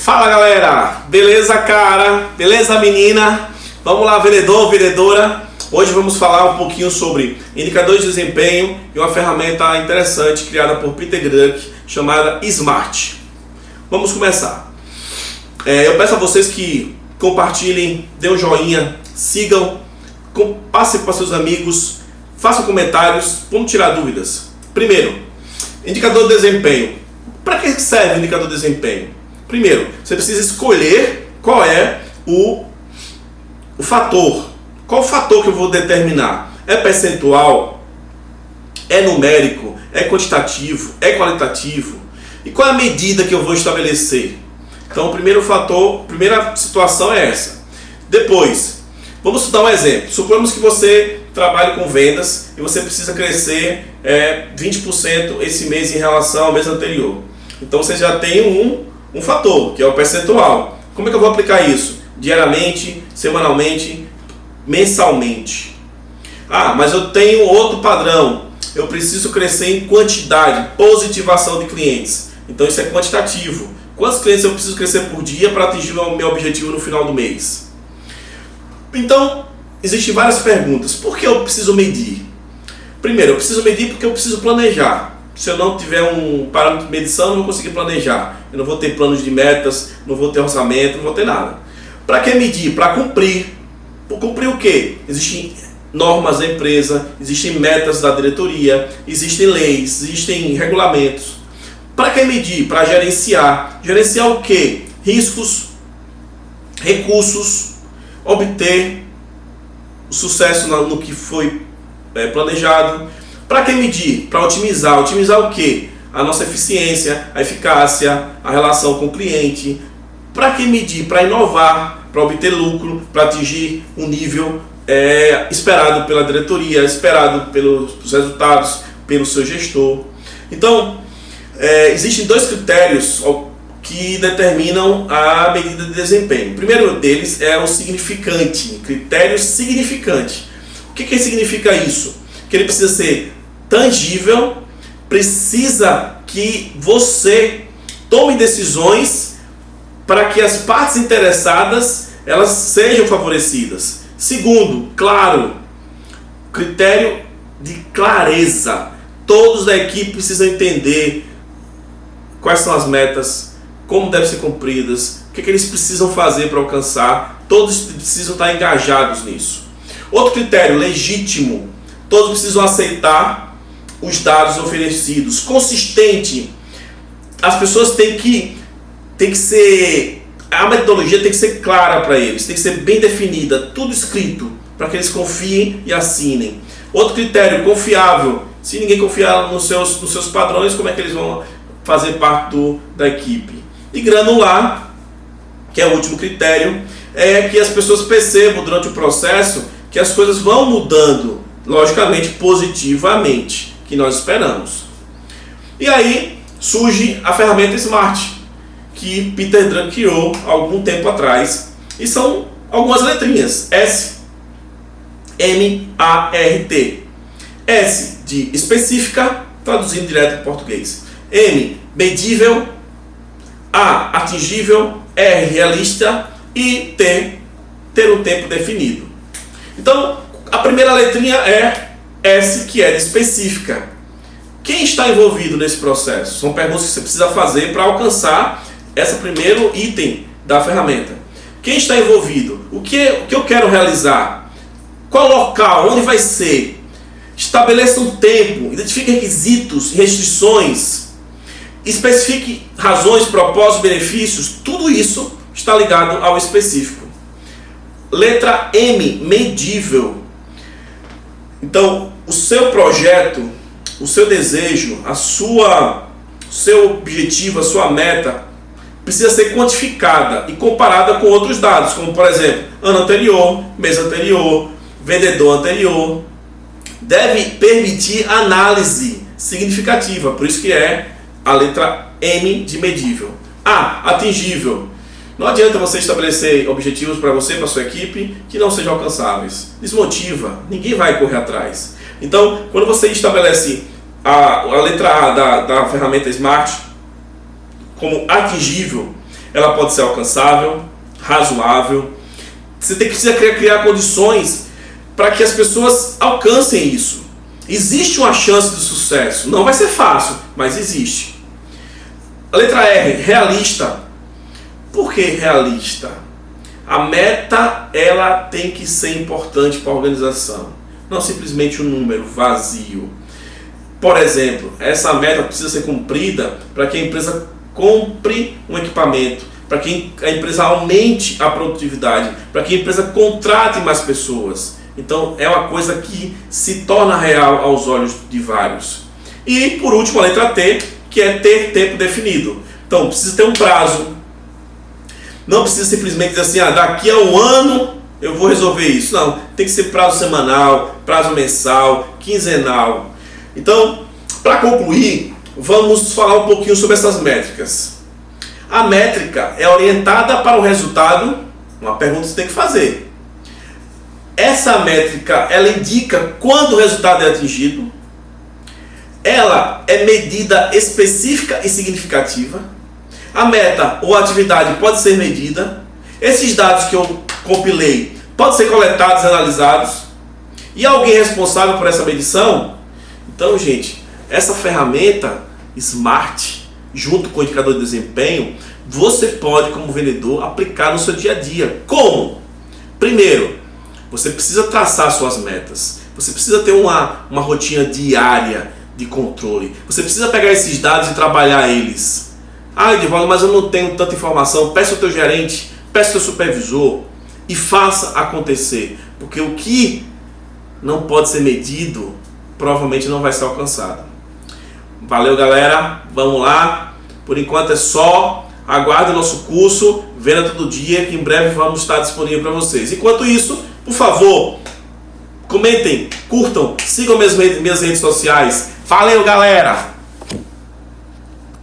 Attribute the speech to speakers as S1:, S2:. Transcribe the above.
S1: Fala galera, beleza cara? Beleza menina? Vamos lá, vendedor, vendedora. Hoje vamos falar um pouquinho sobre indicadores de desempenho e uma ferramenta interessante criada por Peter Drucker chamada Smart. Vamos começar. Eu peço a vocês que compartilhem, dêem um joinha, sigam, passem para seus amigos, façam comentários, vamos tirar dúvidas. Primeiro, indicador de desempenho. Para que serve o indicador de desempenho? Primeiro, você precisa escolher qual é o fator. Qual o fator que eu vou determinar? É percentual? É numérico? É quantitativo? É qualitativo? E qual é a medida que eu vou estabelecer? Então, o primeiro fator, a primeira situação é essa. Depois, vamos dar um exemplo. Suponhamos que você trabalha com vendas e você precisa crescer 20% esse mês em relação ao mês anterior. Então, você já tem um fator, que é o percentual. Como é que eu vou aplicar isso? Diariamente, semanalmente, mensalmente. Mas eu tenho outro padrão. Eu preciso crescer em quantidade, positivação de clientes. Então isso é quantitativo. Quantos clientes eu preciso crescer por dia para atingir o meu objetivo no final do mês? Então, existem várias perguntas. Por que eu preciso medir? Primeiro, eu preciso medir porque eu preciso planejar. Se eu não tiver um parâmetro de medição, eu não vou conseguir planejar. Eu não vou ter planos de metas, não vou ter orçamento, não vou ter nada. Para que medir? Para cumprir. Por cumprir o quê? Existem normas da empresa, existem metas da diretoria, existem leis, existem regulamentos. Para que medir? Para gerenciar. Gerenciar o quê? Riscos, recursos, obter o sucesso no que foi planejado. Para que medir? Para otimizar. Otimizar o quê? A nossa eficiência, a eficácia, a relação com o cliente. Para que medir? Para inovar, para obter lucro, para atingir um nível esperado pela diretoria, esperado pelos resultados, pelo seu gestor. Então, existem dois critérios que determinam a medida de desempenho. O primeiro deles é o significante, critério significante. O que significa isso? Que ele precisa ser tangível, precisa que você tome decisões para que as partes interessadas elas sejam favorecidas. Segundo, claro, critério de clareza. Todos da equipe precisam entender quais são as metas, como devem ser cumpridas, o que eles precisam fazer para alcançar. Todos precisam estar engajados nisso. Outro critério, legítimo. Todos precisam aceitar os dados oferecidos. Consistente. As pessoas têm que ser... A metodologia tem que ser clara para eles, tem que ser bem definida, tudo escrito, para que eles confiem e assinem. Outro critério, confiável. Se ninguém confiar nos seus padrões, como é que eles vão fazer parte da equipe? E granular, que é o último critério, é que as pessoas percebam durante o processo que as coisas vão mudando, logicamente positivamente, que nós esperamos. E aí surge a ferramenta Smart, que Peter Drucker criou há algum tempo atrás, e são algumas letrinhas: S, M, A, R, T. S de específica, traduzindo direto para português. M, medível. A, atingível. R, realista. E T, ter um tempo definido. Então, a primeira letrinha é S, que é de específica. Quem está envolvido nesse processo? São perguntas que você precisa fazer para alcançar esse primeiro item da ferramenta. Quem está envolvido? O que eu quero realizar? Qual local? Onde vai ser? Estabeleça um tempo, identifique requisitos, restrições, especifique razões, propósitos, benefícios. Tudo isso está ligado ao específico. Letra M, medível. Então, o seu projeto, o seu desejo, o seu objetivo, a sua meta precisa ser quantificada e comparada com outros dados, como por exemplo, ano anterior, mês anterior, vendedor anterior. Deve permitir análise significativa, por isso que é a letra M de medível. A, atingível. Não adianta você estabelecer objetivos para você, para sua equipe, que não sejam alcançáveis. Desmotiva, ninguém vai correr atrás. Então, quando você estabelece a letra A da ferramenta Smart como atingível, ela pode ser alcançável, razoável. Você precisa criar condições para que as pessoas alcancem isso. Existe uma chance de sucesso. Não vai ser fácil, mas existe. A letra R, realista. Por que realista? A meta, ela tem que ser importante para a organização. Não simplesmente um número vazio. Por exemplo, essa meta precisa ser cumprida para que a empresa compre um equipamento, para que a empresa aumente a produtividade, para que a empresa contrate mais pessoas. Então é uma coisa que se torna real aos olhos de vários. E por último a letra T, que é ter tempo definido. Então precisa ter um prazo. Não precisa simplesmente dizer assim, daqui a um ano eu vou resolver isso. Não, tem que ser prazo semanal, prazo mensal, quinzenal. Então, para concluir, vamos falar um pouquinho sobre essas métricas. A métrica é orientada para o resultado. Uma pergunta que você tem que fazer. Essa métrica, ela indica quando o resultado é atingido. Ela é medida específica e significativa. A meta ou atividade pode ser medida. Esses dados que eu compilei podem ser coletados e analisados. E alguém responsável por essa medição? Então, gente, essa ferramenta Smart, junto com o indicador de desempenho, você pode, como vendedor, aplicar no seu dia a dia. Como? Primeiro, você precisa traçar suas metas. Você precisa ter uma rotina diária de controle. Você precisa pegar esses dados e trabalhar eles. Edivaldo, mas eu não tenho tanta informação. Peça ao teu gerente, peça ao teu supervisor e faça acontecer. Porque o que não pode ser medido, provavelmente não vai ser alcançado. Valeu, galera. Vamos lá. Por enquanto é só. Aguarde o nosso curso Venda Todo Dia, que em breve vamos estar disponível para vocês. Enquanto isso, por favor, comentem, curtam, sigam minhas redes sociais. Valeu, galera!